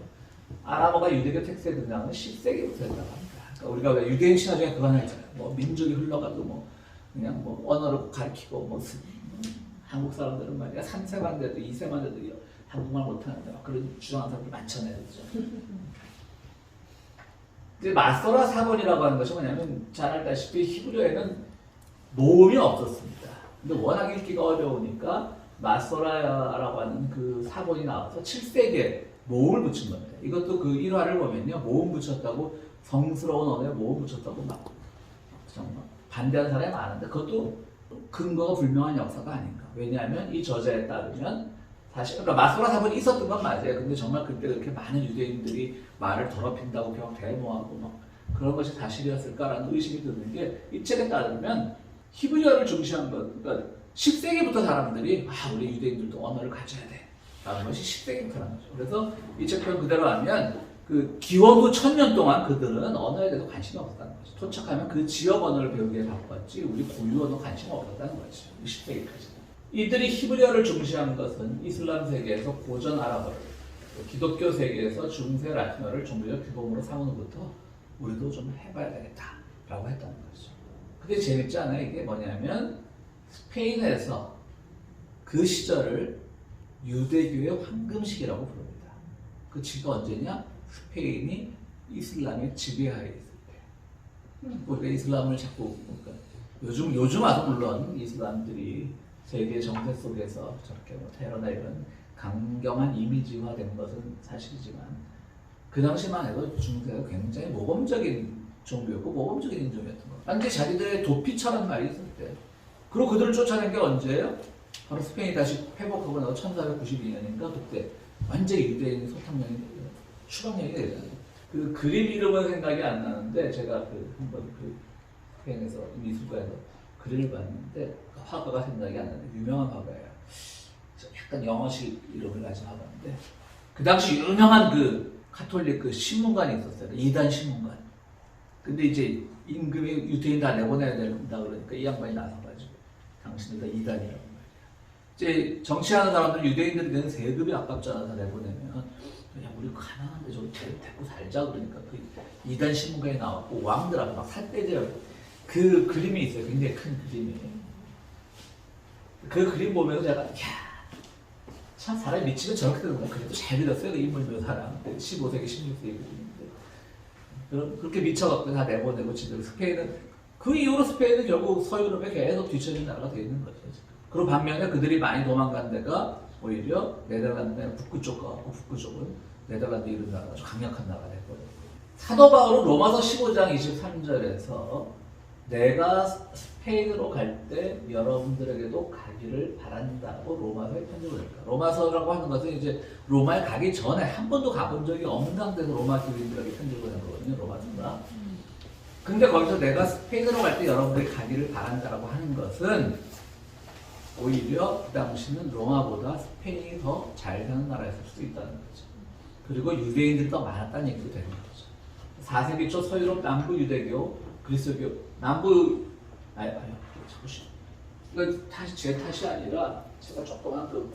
아람어가 유대교 텍스트에 등장하는 10세기부터 했다고 합니다. 그러니까 우리가 왜 유대인 신화 중에 그거 하나 있잖아요. 뭐 민족이 흘러가도 뭐 그냥 뭐 언어를 가르치고 뭐 한국 사람들은 말이야 3세만 돼도 2세만 돼도 한국말 못하는데 막 그런 주장하는 사람들 많잖아요. 그렇죠? 이제 마소라 사본이라고 하는 것이 뭐냐면 잘 알다시피 히브리어에는 모음이 없었습니다. 근데 워낙 읽기가 어려우니까 마소라라고 하는 그 사본이 나와서 7세기에 모음을 붙인 겁니다. 이것도 그 일화를 보면요. 모음 붙였다고 성스러운 언어에 모음 붙였다고 막 정말 반대하는 사람이 많은데 그것도 근거가 불명한 역사가 아닌가. 왜냐하면 이 저자에 따르면 사실 그러니까 마소라 사건이 있었던 건 맞아요. 근데 정말 그때 그렇게 많은 유대인들이 말을 더럽힌다고 막 데모하고 막 그런 것이 사실이었을까라는 의심이 드는 게 이 책에 따르면 히브리어를 중시한 것. 그러니까 10세기부터 사람들이 우리 유대인들도 언어를 가져야 돼. 라는 것이 10세기부터라는 거죠. 그래서 이 책 표현 그대로 하면 그 기원후 1000년 동안 그들은 언어에 대해서 관심이 없었다는 거죠. 도착하면 그 지역 언어를 배우기에 바빴지 우리 고유 언어 관심 없었다는 거죠. 10세기까지. 이들이 히브리어를 중시한 것은 이슬람 세계에서 고전 아랍어를, 기독교 세계에서 중세 라틴어를 종교적 규범으로 삼으로부터 우리도 좀 해봐야 되겠다라고 했다는 거죠. 근데 재밌지 않아요? 이게 뭐냐면 스페인에서 그 시절을 유대교의 황금시기라고 부릅니다. 그 시기가 언제냐? 스페인이 이슬람의 지배하에 있을 때. 우리가 이슬람을 자꾸 그러니까 요즘 와서 물론 이슬람들이 세계 정세 속에서 저렇게 뭐 테러나 이런 강경한 이미지화된 것은 사실이지만 그 당시만 해도 중세가 굉장히 모범적인 종교였고 모범적인 인종이었던 거. 완전히 자기들의 도피처럼 말이 있을 때. 그리고 그들을 쫓아낸 게 언제예요? 바로 스페인이 다시 회복하고 나서 1492년인가 그때 완전히 유대인 소탕령이 추방령이 되잖아요. 그 그림 이름은 생각이 안 나는데 제가 한번 스페인에서 미술관에서 글을 봤는데 그 화가가 생각이 안 나는데 유명한 화가예요. 약간 영어식 이름을 가진 화가인데 그 당시 유명한 그 카톨릭 그 신문관이 있었어요. 이단 신문관. 근데 이제 임금이 유대인 다 내보내야 된다 그러니까 이 양반이 나서가지고 당신들 다 이단이라고 말이야. 이제 정치하는 사람들 유대인들이 내는 세금이 아깝잖아. 다 내보내면 야 우리 가난한데 저기 데리고 살자 그러니까 그 이단 신문관이 나왔고 왕들 앞에 막 살떼지라고 그 그림이 있어요. 굉장히 큰 그림이. 그 그림 보면서 제가 참 사람이 미치면 저렇게 되는구나. 그래도 잘 그렸어요. 그 인물 묘사랑 15세기, 16세기 그림인데 그렇게 미쳐갖고 다 내보내고 지금 스페인은 그 이후로 스페인은 결국 서유럽에 계속 뒤처진 나라가 되어 있는 거죠. 그리고 반면에 그들이 많이 도망간 데가 오히려 네덜란드 북부 쪽 가고 북부 쪽은 네덜란드 이런 나라가 아주 강력한 나라가 됐거든요. 사도 바울은 로마서 15장 23절에서 내가 스페인으로 갈 때 여러분들에게도 가기를 바란다고 로마서에 편집을 했다. 로마서라고 하는 것은 이제 로마에 가기 전에 한 번도 가본 적이 없는 상태에서 로마 교인들에게 편집을 한 거거든요. 로마서가. 근데 거기서 내가 스페인으로 갈 때 여러분들이 가기를 바란다라고 하는 것은 오히려 그 당시는 로마보다 스페인이 더 잘 사는 나라였을 수도 있다는 거죠. 그리고 유대인들이 더 많았다는 얘기도 되는 거죠. 4세기 초 서유럽 남부 유대교, 그리스도교, 이거 제 탓이 아니라 제가 조그만 그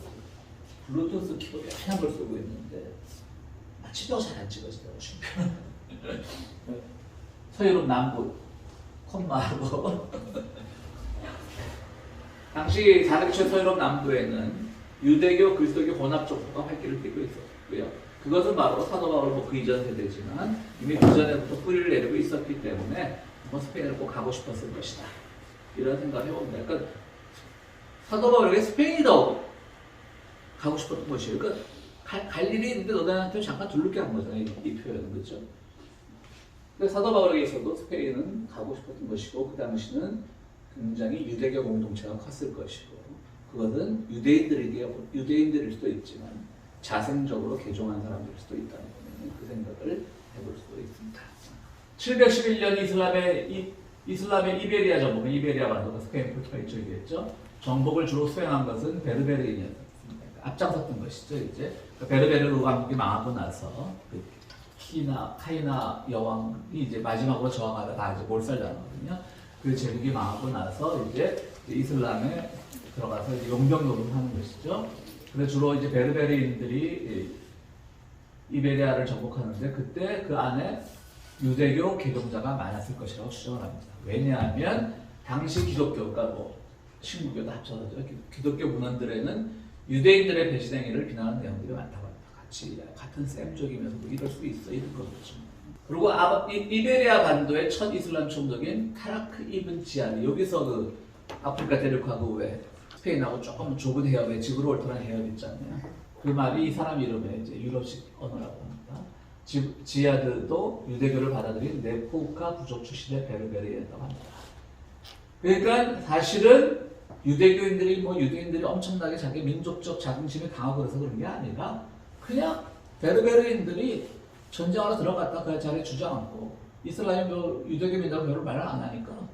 블루투스 키보드 하얀 걸 쓰고 있는데 치표가 잘 안 찍어지더라고요. 서유럽 남부, 콤마하고 당시 4세기 초 서유럽 남부에는 유대교, 그리스도교 혼합 족보가 활기를 띠고 있었고요. 그것은 바로 사도 바울 그 이전 세대지만 이미 그 전에부터 뿌리를 내리고 있었기 때문에 스페인을 꼭 가고 싶었을 것이다. 이런 생각을 해봅니다. 그러니까 사도 바울에게 스페인이 더 가고 싶었던 것이에요. 그러니까 갈 일이 있는데 너네한테 잠깐 둘러게 한 거잖아요. 이 표현은 그렇죠. 그래서 사도 바울에게 있어도 스페인은 가고 싶었던 것이고 그 당시는 굉장히 유대교 공동체가 컸을 것이고 그것은 유대인들일 수도 있지만 자생적으로 개종한 사람들일 수도 있다는 그 생각을 해볼 수도 있습니다. 711년 이슬람의 이베리아 정복, 이베리아 반도가 스페인 포르투갈 이쪽이겠죠. 정복을 주로 수행한 것은 베르베르인이었습니다. 앞장섰던 것이죠. 이제 베르베르 왕국이 망하고 나서 카이나 여왕이 이제 마지막으로 저항하다 다 이제 몰살당하거든요. 그 제국이 망하고 나서 이제 이슬람에 들어가서 이제 용병 노릇하는 것이죠. 그래서 주로 이제 베르베르인들이 이베리아를 정복하는데 그때 그 안에 유대교 개종자가 많았을 것이라고 추정을 합니다. 왜냐하면 당시 기독교, 그러니까 신구교도 합쳐서죠. 기독교 문헌들에는 유대인들의 배신 행위를 비난하는 내용들이 많다고 합니다. 같은 셈족이면서도 이럴 수 있어 이런 거죠. 그리고 이베리아 반도의 첫 이슬람 총독인 타라크 이븐 지안이 여기서 그 아프리카 대륙하고 왜 스페인하고 조금 좁은 해협에 지브롤터라는 해협 있잖아요. 그 말이 이 사람 이름에 이제 유럽식 언어라고 합니다. 지아드도 유대교를 받아들인 네포카 부족 출신의 베르베르였다고 합니다. 그러니까 사실은 유대인들이 엄청나게 자기 민족적 자긍심이 강하고 그래서 그런 게 아니라 그냥 베르베르인들이 전쟁하러 들어갔다 그 자리에 주저앉고 이슬람이 유대교 민족은 별로 말을 안 하니까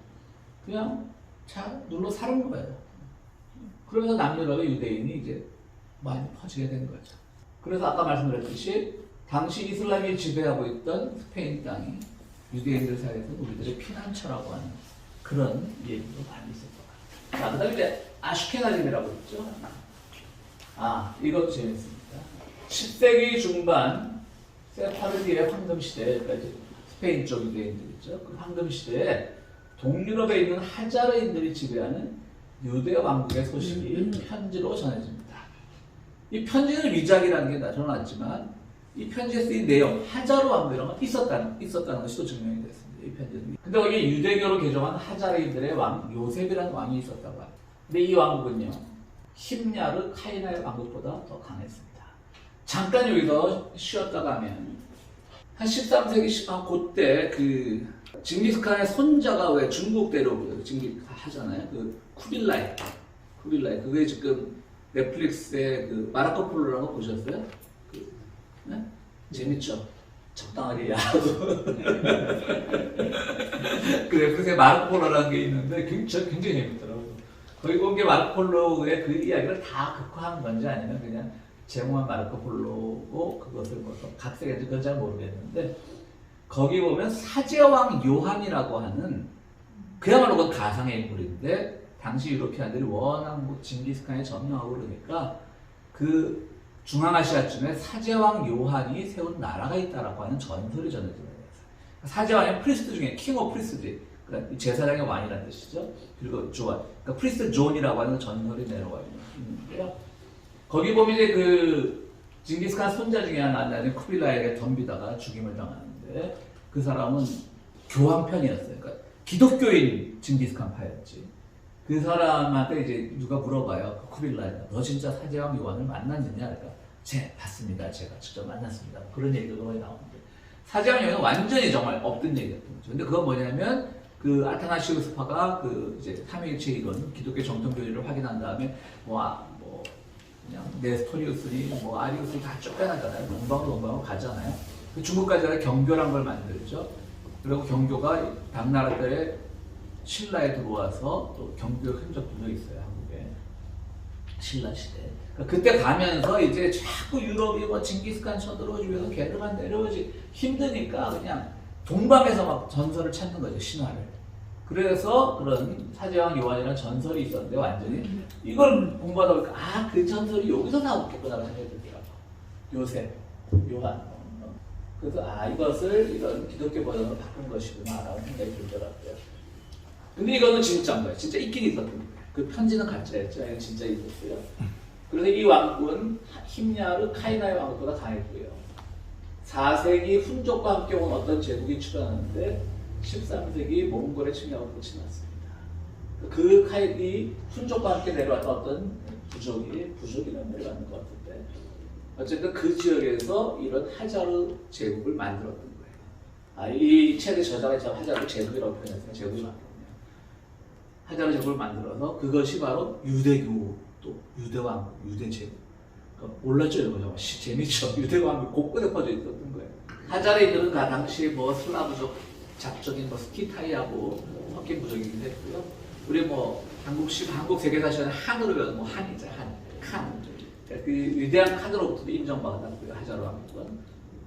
그냥 잘 눌러 사는 거예요. 그러면서 남유럽의 유대인이 이제 많이 퍼지게 된 거죠. 그래서 아까 말씀드렸듯이 당시 이슬람이 지배하고 있던 스페인 땅이 유대인들 사이에서 우리들의 피난처라고 하는 그런 얘기도 많이 있을 것 같아요. 자, 그 다음에 이제 아슈케나즘이라고 있죠. 이것도 재밌습니다. 10세기 중반 세파르디의 황금시대, 그러니까 이제 스페인 쪽 유대인들 있죠. 그 황금시대에 동유럽에 있는 하자르인들이 지배하는 유대 왕국의 소식이 편지로 전해집니다. 이 편지는 위작이라는 게 드러났지만 이 편지에 쓰인 내용, 하자르 왕국이라는 건 있었다는 것이 또 증명이 됐습니다. 이 편지는. 근데 거기에 유대교로 개종한 하자르인들의 왕 요셉이라는 왕이 있었다고 합니다. 근데 이 왕국은요, 힘야르 카이나의 왕국보다 더 강했습니다. 잠깐 여기서 쉬었다가 하면 한 13세기 그때 그 징기스칸의 손자가 왜 중국 데려오고 하잖아요. 그 쿠빌라이 그게 지금 넷플릭스에 그 마르코 폴로라는 거 보셨어요? 네? 재밌죠? 적당하게 야하고 그 넷플릭스에 마르코 폴로라는 게 있는데 굉장히 재밌더라고요. 거기 본 게 마르코 폴로의 그 이야기를 다 극화한 건지 아니면 그냥 제목만 마르코 폴로고 그것을 뭐 각색했는지 그건 잘 모르겠는데 거기 보면 사제왕 요한이라고 하는 그야말로 그건 가상의 인물인데 당시 유로피안들이 워낙 징기스칸에 점령하고 그러니까 그 중앙아시아쯤에 사제왕 요한이 세운 나라가 있다라고 하는 전설이 전해집니다. 사제왕의 프리스트 중에 킹 오브 프리스트, 그러니까 제사장의 왕이라는 뜻이죠. 그리고 조한, 그러니까 프리스트 존이라고 하는 전설이 내려와 있는데요. 거기 보면 이제 그 징기스칸 손자 중에 하나는 쿠빌라이에게 덤비다가 죽임을 당하는데 그 사람은 교황편이었어요. 그러니까 기독교인 징기스칸 파였지. 그 사람한테 이제 누가 물어봐요. 그 쿠빌라이가 너 진짜 사제왕 요한을 만났느냐? 그러니까 봤습니다. 제가 직접 만났습니다. 그런 얘기가 거기 나오는데 사제왕 요한은 완전히 정말 없던 얘기였던 거죠. 근데 그건 뭐냐면 그 아타나시우스파가 그 이제 삼위일체 이론 기독교 정통 교리를 확인한 다음에 그냥 네스토리우스니 아리우스니 다 쫓겨나잖아요. 동방으로 가잖아요. 그 중국까지 가서 경교란 걸 만들죠. 그리고 경교가 당나라 때 신라에 들어와서 또 경교 흔적도 있어요. 한국에 신라 시대. 그러니까 그때 가면서 이제 자꾸 유럽이 징기스칸 쳐들어오지 위해서 게르만 내려오지 힘드니까 그냥 동방에서 막 전설을 찾는 거죠. 신화를. 그래서 그런 사제왕 요한이라는 전설이 있었는데 완전히 이걸 공부하다 보니까 그 전설이 여기서 나왔겠구나 생각이 들더라고요. 요셉, 요한. 그래서 이것을 이런 기독교 버전으로 바꾼 것이구나 라는 생각이 들더라고요. 근데 이거는 진짜인 거예요. 진짜 있긴 있었던 거예요. 그 편지는 가짜였죠. 이건 진짜 있었어요. 그래서 이 왕국은 힘야르 카이나의 왕국보다 강했고요. 4세기 훈족과 함께 온 어떤 제국이 출현하는데 13세기 몽골의 침략으로 끝이 났습니다. 이 훈족과 함께 내려왔던 어떤 부족이라는 내려가는 것 같은데 어쨌든 그 지역에서 이런 하자르 제국을 만들었던 거예요. 이 책의 저자가 하자르 제국이라고 표현했어요. 제국이 맞거든요. 하자르 제국을 만들어서 그것이 바로 유대교, 또 유대왕국, 유대제국. 그러니까 몰랐죠, 이런 거. 재밌죠. 유대왕국 곳곳에 퍼져 있었던 거예요. 하자르인들은 그 당시 슬라브족 잡적인 스키타이하고 섞인 부족이기도 했고요. 우리 한국 세계사시는 한으로 배우는 한이죠, 칸. 그 위대한 칸으로부터도 인정받았고요, 하자르 왕국은.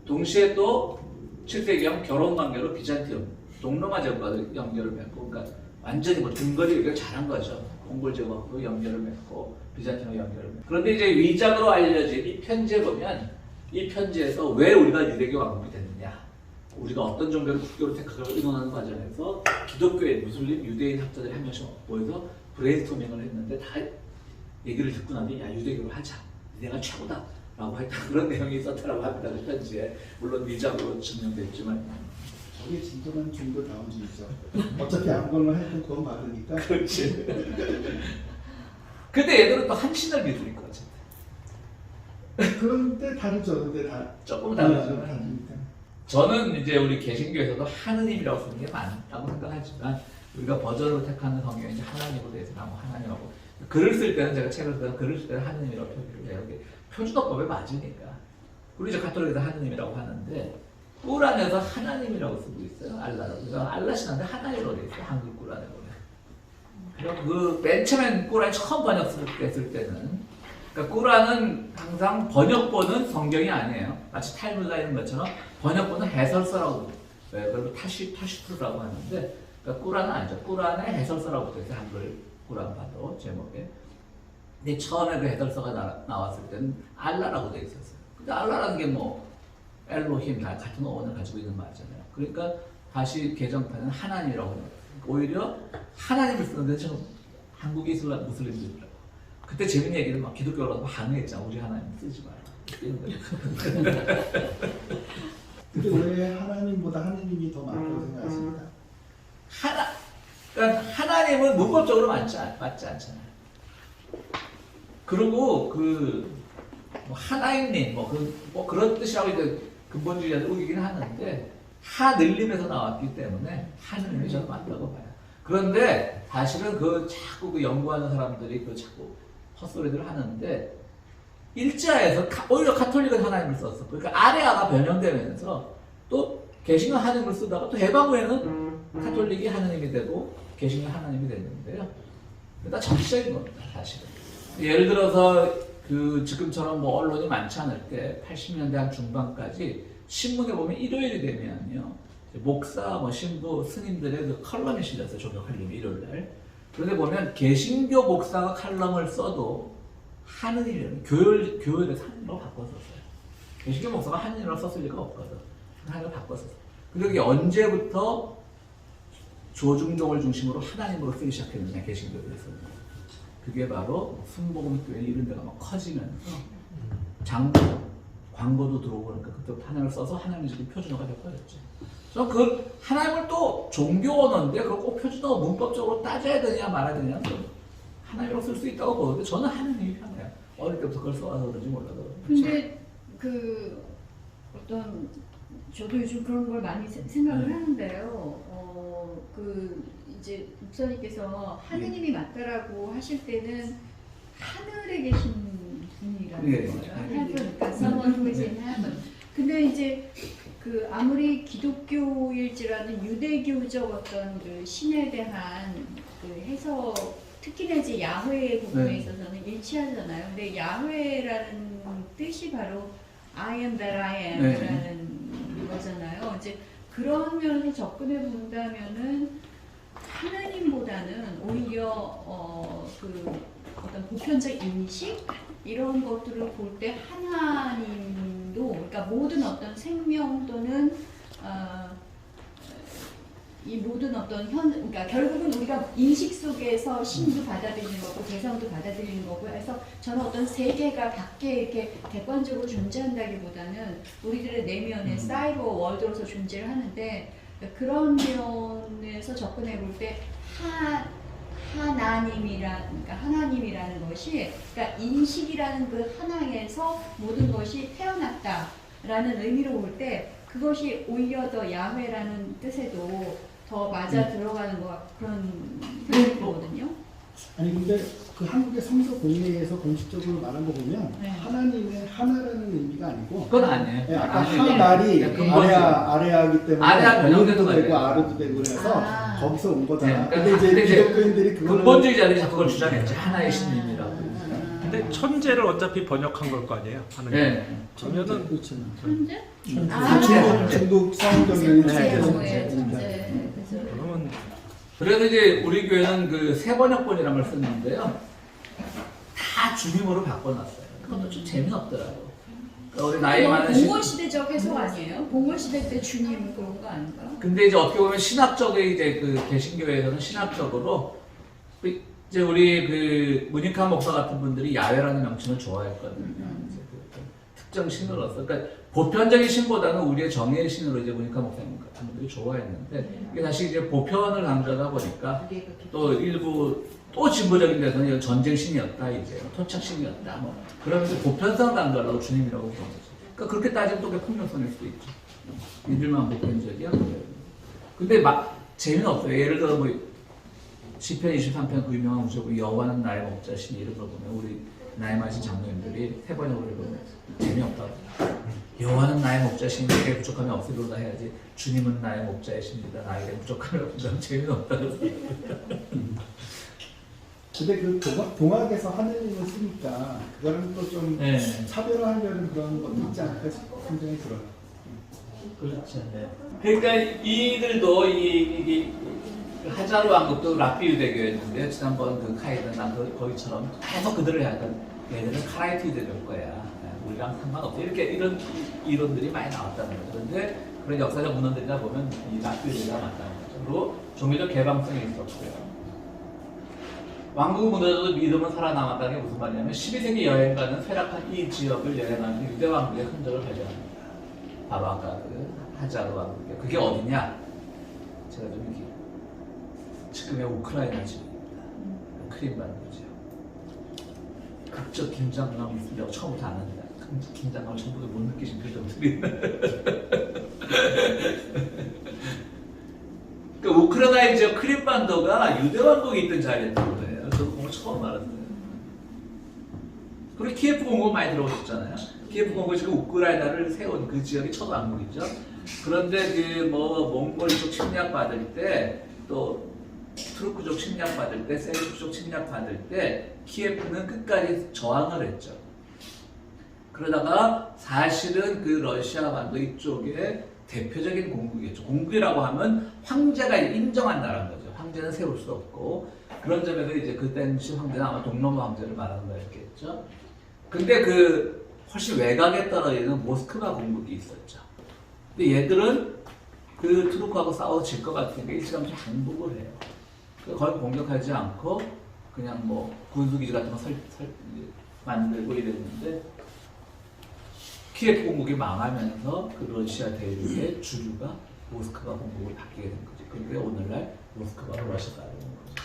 동시에 또 7세기형 결혼 관계로 비잔티움, 동로마 제국과 연결을 맺고, 그러니까 완전히 등거리 연결 잘한 거죠. 몽골 제국하고 연결을 맺고, 비잔티움과 연결을 맺고. 그런데 이제 위작으로 알려진 이 편지에 보면, 이 편지에서 왜 우리가 유대교 왕국이 됐느냐, 우리가 어떤 종교를 국교로 택하고 의논하는 과정에서 기독교의 무슬림, 유대인 학자들이 한 명씩 모여서 브레인스토밍을 했는데 다 얘기를 듣고 나니 유대교를 하자. 내가 최고다. 라고 했던 그런 내용이 있었다고 합니다. 그 편지에. 물론 위작으로 증명됐지만. 저게 진정한 종교다움이죠. 어차피 아무거나 해도 그건 맞으니까. 그렇지. 근데 얘들은 또 한 신을 믿으니까. 그런데 다르죠. 근데 조금 다르죠. 다르니까. 저는 이제 우리 개신교에서도 하느님이라고 쓰는 게 많다고 생각하지만 우리가 버전으로 택하는 성경이 이제 하나님으로 되어 있으면 하나님하고 글을 쓸 때는 제가 책을 쓰면 글을 쓸 때는 하느님이라고 표기를 해요. 이게 표준어법에 맞으니까. 우리 이제 가톨릭에서 하느님이라고 하는데 꾸란에서 하나님이라고 쓰고 있어요. 알라라고. 그래서 알라 신한데 하나님으로 되어 있어요. 한글 꾸란에 보면. 그리고 그 맨 처음엔 꾸란이 처음 번역됐을 때는 그러니까 꾸란은 항상 번역본은 성경이 아니에요. 마치 탈무드가 있는 것처럼 번역본은 해설서라고 그리고 타시프라고 하는데 그러니까 꾸란은 아니죠. 꾸란의 해설서라고 되어 있어요. 한글 꾸란 봐도 제목에. 근데 처음에 그 해설서가 나왔을 때는 알라라고 되어 있었어요. 근데 알라라는 게 뭐 엘로힘 다 같은 어원을 가지고 있는 말이잖아요. 그러니까 다시 개정판은 하나님이라고 해요. 오히려 하나님을 쓰는데 저는 한국 이슬람 무슬림들이라고. 그때 재밌는 얘기는 막 기독교라고 항의했잖아. 우리 하나님 쓰지 마라. 근데 왜 하나님보다 하느님이 더 많다고 생각하십니까? 그러니까 하나님은 문법적으로 맞지 않잖아요. 그리고 뭐 하나님님 뭐 그런 뜻이라고 이제 근본주의자들 우기긴 하는데 하늘림에서 나왔기 때문에 하느님이 저는 맞다고 봐요. 그런데 사실은 자꾸 그 연구하는 사람들이 자꾸 헛소리들을 하는데 일자에서 오히려 가톨릭은 하나님을 썼어. 그러니까 아레아가 변형되면서 또 개신은 하나님을 쓰다가 또 해방 후에는 가톨릭이 하나님이 되고 개신이 하나님이 됐는데요. 다 정치적인 겁니다, 사실은. 예를 들어서 지금처럼 뭐 언론이 많지 않을 때 80년대 한 중반까지 신문에 보면 일요일이 되면요. 목사, 뭐 신부, 스님들의 그 칼럼이 실렸어요. 종교 칼럼이 일요일날. 그런데 보면 개신교 목사가 칼럼을 써도 하느님이라는 교회를 하느님으로 바꿨었어요. 개신교 목사가 하느님으로 썼을 리가 없거든. 하느님으로 바꿨었어요. 근데 그게 언제부터 조중종을 중심으로 하나님으로 쓰기 시작했느냐, 개신교에서. 그게 바로 순복음교회 이런 데가 막 커지면서 광고도 들어오고 그러니까 그때부터 하나님을 써서 하나님이 지금 표준어가 되어버렸죠. 그래서 그 하나님을 또 종교 언어인데 그걸 꼭 표준어 문법적으로 따져야 되냐 말아야 되냐 하나님으로 쓸 수 있다고 보는데 저는 하나님이 편해요. 어릴 때부터 그걸 써와서 그런지 몰라도. 근데 저도 요즘 그런 걸 많이 생각을 하는데요. 이제 목사님께서 하느님이 맞다라고 하실 때는 하늘에 계신 분이라는 거예요. 그러니까 someone who is in heaven. 근데 이제 아무리 기독교일지라는 유대교적 어떤 신에 대한 해석, 특히나 이제 야훼의 부분에 있어서는 일치하잖아요. 근데 야훼라는 뜻이 바로 I am that I am라는 거잖아요. 이제 그런 면에서 접근해 본다면은 하나님보다는 오히려 어떤 보편적 인식 이런 것들을 볼 때 하나님도 그러니까 모든 어떤 생명 또는 이 모든 어떤 그러니까 결국은 우리가 인식 속에서 신도 받아들이는 거고 개성도 받아들이는 거고 해서 저는 어떤 세계가 밖에 이렇게 객관적으로 존재한다기보다는 우리들의 내면에 사이버 월드로서 존재를 하는데 그런 면에서 접근해 볼 때 하나님이라는 것이 그러니까 인식이라는 그 하나에서 모든 것이 태어났다라는 의미로 볼 때 그것이 오히려 더 야훼라는 뜻에도 더 맞아 들어가는 그런 생각이 들거든요. 아니 근데 그 한국의 성서 공예에서 공식적으로 말한 거 보면 하나님의 하나라는 의미가 아니고 그건 아니에요. 네, 아까 하날이 아레아기 때문에 아레아 변형되는 아도 되고 거예요. 아르도 되고 그래서 거기서 온 거다. 네, 근데 이제 기독교인들이 그거는 근본주의자들이 자꾸 그걸 주장했지. 하나의 신님이라고. 근데 천재를 어차피 번역한 걸 거 아니에요? 하나님. 네. 그러면은 그렇죠. 천재? 중국 성경에는 천재. 그러면 그래서 이제 우리 교회는 그 세번역본이라는 걸 쓰는데요. 다 주님으로 바꿔놨어요. 그것도 좀 재미없더라고. 그러니까 우리 나이 많은 봉건시대적 해석 아니에요? 봉건시대 때 주님 그런 거 아닌가? 근데 이제 어떻게 보면 신학적인 이제 그 개신교회에서는 신학적으로 이제 우리 문익환 목사 같은 분들이 야훼라는 명칭을 좋아했거든요. 이제 특정 신으로서. 그러니까 보편적인 신보다는 우리의 정의의 신으로 이제 문익환 목사님 같은 분들이 좋아했는데 이게 다시 이제 보편을 강조하다 보니까 또 일부 또 진보적인 데서는 이건 전쟁 신이었다 이제 토착 신이었다 뭐 그러면서 보편성을 강조하려고 주님이라고 그런 거죠. 그러니까 그렇게 따지면 또 그게 폭력성일 수도 있죠. 이들만 보편적이야. 근데 막 재미는 없어요. 예를 들어 뭐 시편 23편 그 유명한 구절고 여호와는 나의 목자시니 이런 걸 보면 우리 나이 많으신 장로님들이 세 번역으로 읽으면 재미없다고. 여호와는 나의 목자시니 내게 부족함이 없으리로다 해야지 주님은 나의 목자이십니다. 나에게 부족함이 없으면 재미없다고. 근데 그 동학에서 하느님을 쓰니까 그거는 또 좀 네. 차별화하려는 그런 것도 있지 않을까 생각이 들어요. 그렇죠. 네. 그러니까 이들도 이 하자르 왕국도 랍비 유대교였는데 지난번 그 카이든 난 거기처럼 계속 그들을 해왔던 얘들은 카라이트 유대교일 거야. 우리랑 상관없어. 이렇게 이런 이론들이 많이 나왔다는 거죠. 그런데 그런 역사적 문헌들이다 보면 이 랍비 유대가 맞다는 거죠. 그리고 종교적 개방성이 있었고요. 왕국이 무너져도 믿음은 살아남았다는 게 무슨 말이냐면 12세기 여행가는 쇠락한 이 지역을 여행하는 유대 왕국의 흔적을 발견합니다. 바로 아까 그 하자르 왕국이 그게 어디냐? 제가 좀 이렇게 지금의 우크라이나 지역입니다. 크림반도 지역. 극적 긴장감이 있습니다. 처음부터 안 합니다. 긴장감을 전부 못 느끼신 표정들이. 그러니까 우크라이나 지역 크림반도가 유대 왕국이 있던 자리였던 거예요. 저도 공부 처음 알았어요. 그리고 키예프 공국 많이 들어오셨잖아요. 키예프 공국이 지금 우크라이나를 세운 그 지역이 첫 왕국이죠. 그런데 그 뭐 몽골족 침략 받을 때 또 투르크족 침략 받을 때 셀주크족 침략 받을 때 키예프는 끝까지 저항을 했죠. 그러다가 사실은 그 러시아 반도 이쪽에 대표적인 공국이겠죠. 공국이라고 하면 황제가 인정한 나라인 거죠. 황제는 세울 수 없고 그런 점에서 이제 그 당시 황제는 아마 동로마 황제를 말하는 거였겠죠. 근데 그 훨씬 외곽에 떨어지는 모스크바 공국이 있었죠. 근데 얘들은 그 투르크하고 싸워서 질 것 같으니까 일찌감치 항복을 해요. 거의 공격하지 않고 그냥 뭐 군수기지 같은 거 만들고 이랬는데 키예프 공국이 망하면서 그 러시아 대륙의 주류가 모스크바 공국을 바뀌게 된 거죠. 그게 오늘날 모스크바로 러시아가 온 거죠.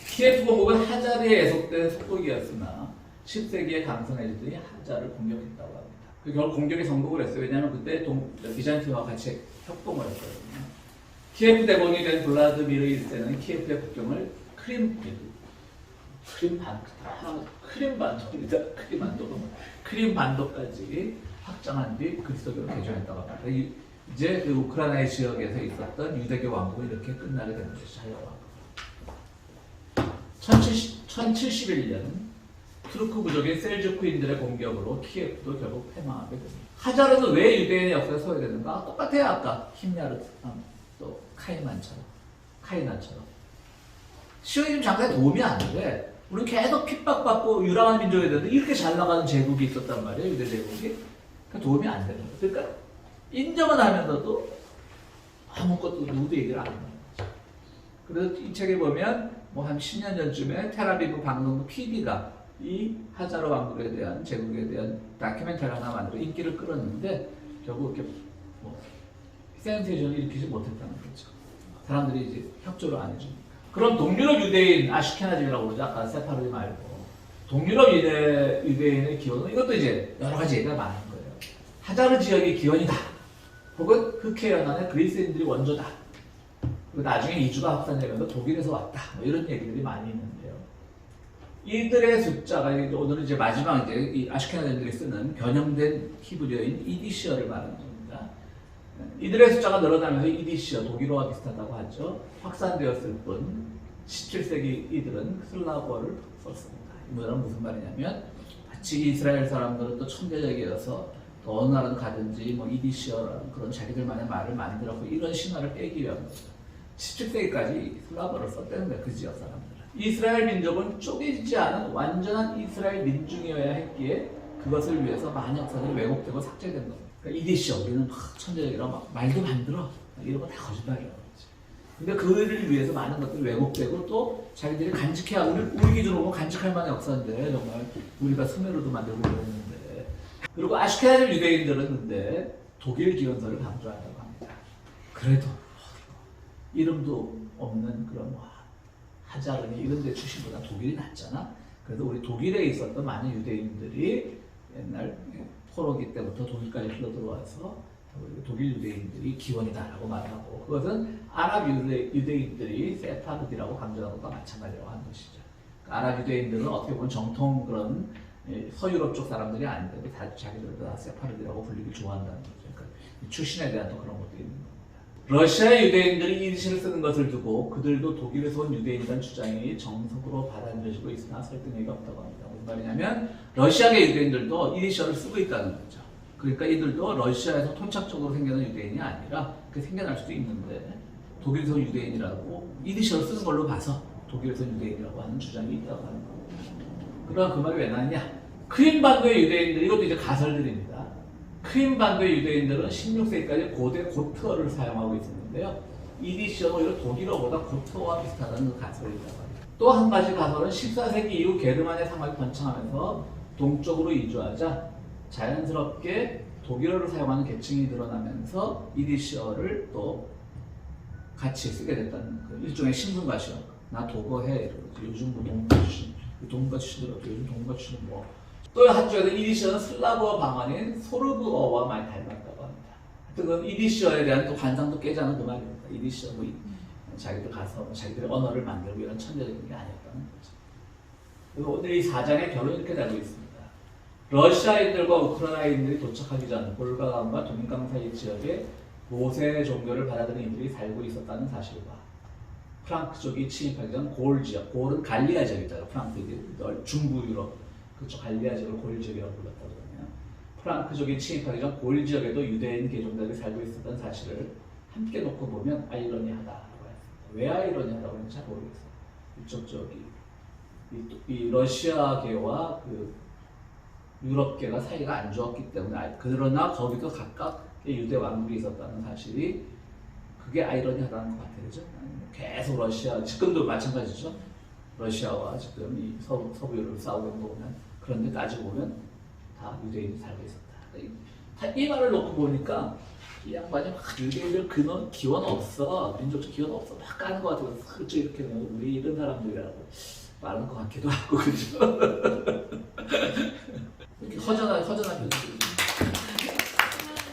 키예프 공국은 하자르에 애속된 속국이었으나 10세기에 강성해지더니 하자를 공격했다고 합니다. 그 결국 공격에 성공을 했어요. 왜냐하면 그때 비잔티움과 같이 협동을 했거든요. 키예프 대공이 된 블라드미르 1세는 키예프의 국경을 크림 반도까지 확장한 뒤 그리스도교로 개종했다고 합니다. 이제 그 우크라이나 지역에서 있었던 유대교 왕국이 이렇게 끝나게 된 것이 자유왕국. 1071년 투르크 부족인 셀주크인들의 공격으로 키예프도 결국 패망하게 됩니다. 하자르는 왜 유대인의 역사에 소외되는가? 똑같아요. 아까 힘야르 또 카이나처럼 시오니즘 장사에 도움이 안 돼. 우리 계속 핍박받고 유랑한 민족이 되는데 이렇게 잘 나가는 제국이 있었단 말이에요. 유대 제국이. 그러니까 도움이 안 되는 거예요. 그러니까 인정은 하면서도 아무것도 누구도 얘기를 안 하는 거죠. 그래서 이 책에 보면 뭐 한 10년 전쯤에 텔아비브 방송국 PB가 이 하자르 왕국에 대한 제국에 대한 다큐멘터리 하나 만들어 인기를 끌었는데 결국 이렇게 뭐 센세이션을 일으키지 못했다는 거죠. 사람들이 이제 협조를 안 해주니까. 그럼 동유럽 유대인 아시케나즘이라고 그러죠. 아까 세파르디 말고 동유럽 유대인의 기원은 이것도 이제 여러 가지 얘기가 많은 거예요. 하자르 지역의 기원이다. 혹은 흑해 연안의 그리스인들이 원조다. 그리고 나중에 이주가 확산되면서 독일에서 왔다. 뭐 이런 얘기들이 많이 있는데요. 이들의 숫자가 오늘은 이제 마지막 이제 이 아시케나즘들이 쓰는 변형된 히브리어인 이디시어를 말하는 겁니다. 이들의 숫자가 늘어나면서 이디시어, 독일어와 비슷하다고 하죠. 확산되었을 뿐 17세기 이들은 슬라브어를 썼습니다. 이 말은 무슨 말이냐면 마치 이스라엘 사람들은 또 천재적이어서 또 어느 나라를 가든지 뭐 이디시어라는 그런 자기들만의 말을 만들었고 이런 신화를 깨기 위한 거죠. 17세기까지 슬라브어를 썼다는 거예요. 그 지역 사람들은. 이스라엘 민족은 쪼개지지 않은 완전한 이스라엘 민중이어야 했기에 그것을 위해서 만역사들이 왜곡되고 삭제된 겁니다. 그러니까 이디시어, 우리는 막 천재적이라 막 말도 만들어. 이런 거 다 거짓말이라고 그러지. 근데 그를 위해서 많은 것들이 왜곡되고 또 자기들이 간직해야, 우리 기준으로 보면 간직할 만한 역사인데 정말 우리가 수메르도 만들고 그랬는데. 그리고 아시케나즘 유대인들은 근데 독일 기원서를 강조한다고 합니다. 그래도 이름도 없는 그런 하자르니 이런 데 출신보다 독일이 낫잖아. 그래도 우리 독일에 있었던 많은 유대인들이 옛날 포로기 때부터 독일까지 흘러 들어와서 독일 유대인들이 기원이다라고 말하고 그것은 아랍 유대인들이 세파르디라고 강조하는 것과 마찬가지라고 하는 것이죠. 아랍 유대인들은 어떻게 보면 정통 그런 서유럽 쪽 사람들이 아닌데 자기들도 다 세파르디라고 불리기 좋아한다는 거죠. 그러니까 출신에 대한 또 그런 것도 있는 겁니다. 러시아 유대인들이 이디시를 쓰는 것을 두고 그들도 독일에서 온 유대인이라는 주장이 정석으로 받아들여지고 있으나 설득력이 없다고 합니다. 무슨 말이냐면 러시아계 유대인들도 이디셔를 쓰고 있다는 거죠. 그러니까 이들도 러시아에서 토착적으로 생겨난 유대인이 아니라 그렇게 생겨날 수도 있는데 독일에서 유대인이라고 이디셔를 쓰는 걸로 봐서 독일에서 유대인이라고 하는 주장이 있다고 하는 겁니다. 그러나 그 말이 왜 나왔냐? 크림반도의 유대인들, 이것도 이제 가설들입니다. 크림반도의 유대인들은 16세기까지 고대 고트어를 사용하고 있었는데요. 이디시어는 오히려 독일어보다 고트어와 비슷하다는 그 가설이 있다고 합니다. 또 한 가지 가설은 14세기 이후 게르만의 상황이 번창하면서 동쪽으로 이주하자 자연스럽게 독일어를 사용하는 계층이 늘어나면서 이디시어를 또 같이 쓰게 됐다는 그 일종의 신분과시요. 나 독어해 이러고 요즘 뭐 동문가 출신들 어떻게 요즘 동문가 출신 뭐 또 한쪽에서 이디시어는 슬라브어 방언인 소르브어와 많이 닮았다고 합니다. 하여튼 그 이디시어에 대한 또 관상도 깨자는 그 말입니다. 이디시어 뭐 자기들 가서 자기들의 언어를 만들고 이런 천재적인 게 아니었다는 거죠. 그리고 오늘 이 4장의 결론이 이렇게 되고 있습니다. 러시아인들과 우크라이나인들이 도착하기 전 볼가강과 도민강 사이 지역에 모세 종교를 받아들인 이들이 살고 있었다는 사실과 프랑크족이 침입하기 전 고을 지역, 고을은 갈리아 지역이잖아요. 프랑크족이 중부 유럽 그쪽 갈리아 지역을 고을 지역이라고 불렀다고 그러면 프랑크족이 침입하기 전 고을 지역에도 유대인 계종들이 살고 있었던 사실을 함께 놓고 보면 아이러니하다라고 했습니다. 왜 아이러니하다고 하는지 잘 모르겠어요. 이쪽 저기 이 러시아계와 그 유럽계가 사이가 안 좋았기 때문에 그러나 거기도 각각의 유대 왕국이 있었다는 사실이 그게 아이러니하다는 것 같아요. 그죠? 계속 러시아 지금도 마찬가지죠. 러시아와 지금 이 서부 유럽을 싸우고 있는 거 보면 그런데 따지고 보면 다 유대인이 살고 있었다. 이 말을 놓고 보니까 이 양반이 막 유대인들 근원 기원 없어 민족적 기원 없어 막 까는 것 같아서 슬쩍 이렇게 우리 이런 사람들이라고 말하는 것 같기도 하고 그죠. 이렇게 허전한 표현들.